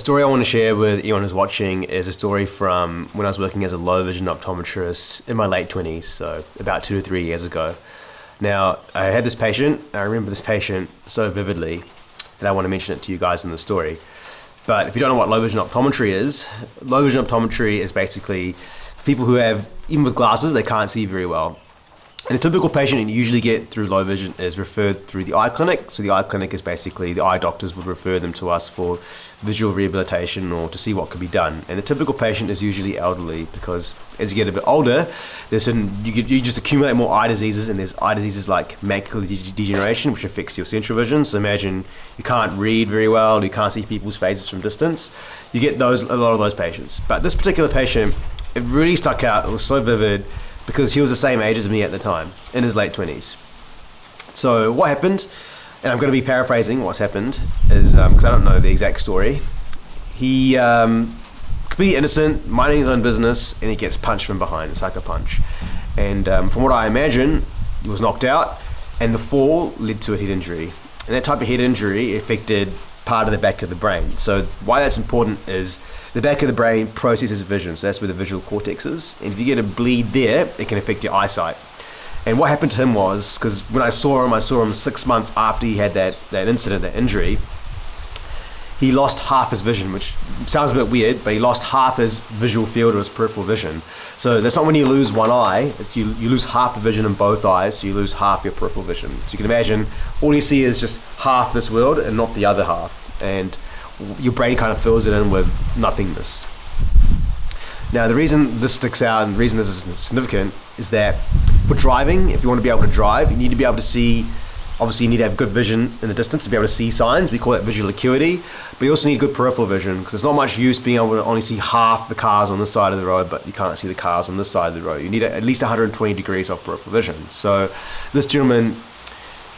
story I want to share with anyone who's watching is a story from when I was working as a low vision optometrist in my late 20s, so about 2 to 3 years ago. Now, I had this patient, I remember this patient so vividly that I want to mention it to you guys in the story. But if you don't know what low vision optometry is basically people who have, even with glasses, they can't see very well. And the typical patient you usually get through low vision is referred through the eye clinic. So the eye clinic is basically the eye doctors would refer them to us for visual rehabilitation or to see what could be done. And the typical patient is usually elderly because as you get a bit older, you just accumulate more eye diseases, and there's eye diseases like macular degeneration, which affects your central vision. So imagine you can't read very well, you can't see people's faces from distance. You get a lot of those patients. But this particular patient, it really stuck out. It was so vivid, because he was the same age as me at the time, in his late 20s. So what happened, and I'm going to be paraphrasing what's happened, is because I don't know the exact story. He, completely innocent, minding his own business, and he gets punched from behind, a sucker punch. And from what I imagine, he was knocked out, and the fall led to a head injury. And that type of head injury affected part of the back of the brain. So why that's important is the back of the brain processes vision, so that's where the visual cortex is. And if you get a bleed there, it can affect your eyesight. And what happened to him was, because when I saw him 6 months after he had that incident, that injury, he lost half his vision, which sounds a bit weird, but he lost half his visual field or his peripheral vision. So that's not when you lose one eye, it's you lose half the vision in both eyes, so you lose half your peripheral vision. So you can imagine all you see is just half this world and not the other half. And your brain kind of fills it in with nothingness. Now, the reason this sticks out and the reason this is significant is that for driving, if you want to be able to drive, you need to be able to see. Obviously, you need to have good vision in the distance to be able to see signs. We call that visual acuity. But you also need good peripheral vision, because there's not much use being able to only see half the cars on this side of the road, but you can't see the cars on this side of the road. You need at least 120 degrees of peripheral vision. So this gentleman,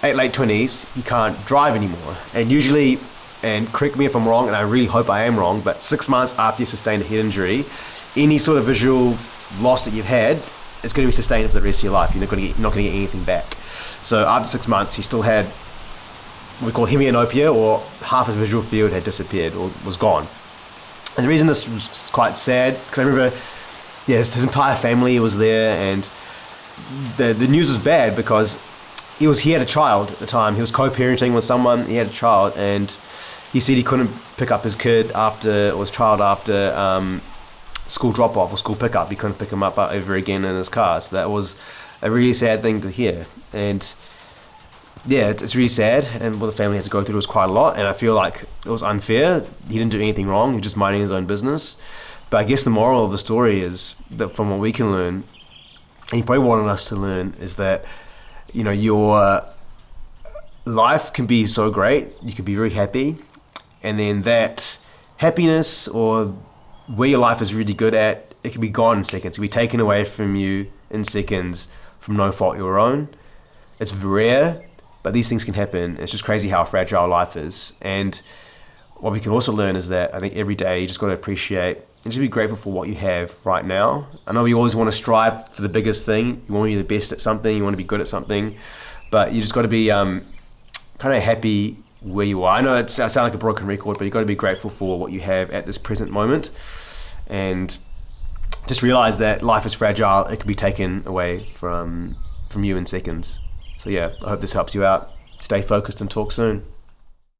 at late 20s, he can't drive anymore. And usually, and correct me if I'm wrong, and I really hope I am wrong, but 6 months after you've sustained a head injury, any sort of visual loss that you've had is going to be sustained for the rest of your life. You're not going to get anything back. So after 6 months, he still had what we call hemianopia, or half his visual field had disappeared or was gone. And the reason this was quite sad, because I remember, his entire family was there, and the news was bad because he had a child at the time. He was co-parenting with someone. He had a child, and he said he couldn't pick up his child after school drop-off or school pickup. He couldn't pick him up ever again in his car. So that was a really sad thing to hear. And yeah, it's really sad, and what the family had to go through was quite a lot, and I feel like it was unfair. He didn't do anything wrong, he was just minding his own business. But I guess the moral of the story is that from what we can learn, and he probably wanted us to learn, is that your life can be so great, you can be very happy, and then that happiness or where your life is really good at, it can be gone in seconds. It can be taken away from you in seconds from no fault of your own. It's rare, but these things can happen. It's just crazy how fragile life is. And what we can also learn is that I think every day you just got to appreciate and just be grateful for what you have right now. I know you always want to strive for the biggest thing. You want to be the best at something. You want to be good at something. But you just got to be kind of happy where you are. I know I sound like a broken record, but you've got to be grateful for what you have at this present moment. And just realize that life is fragile. It can be taken away from you in seconds. So yeah, I hope this helps you out. Stay focused and talk soon.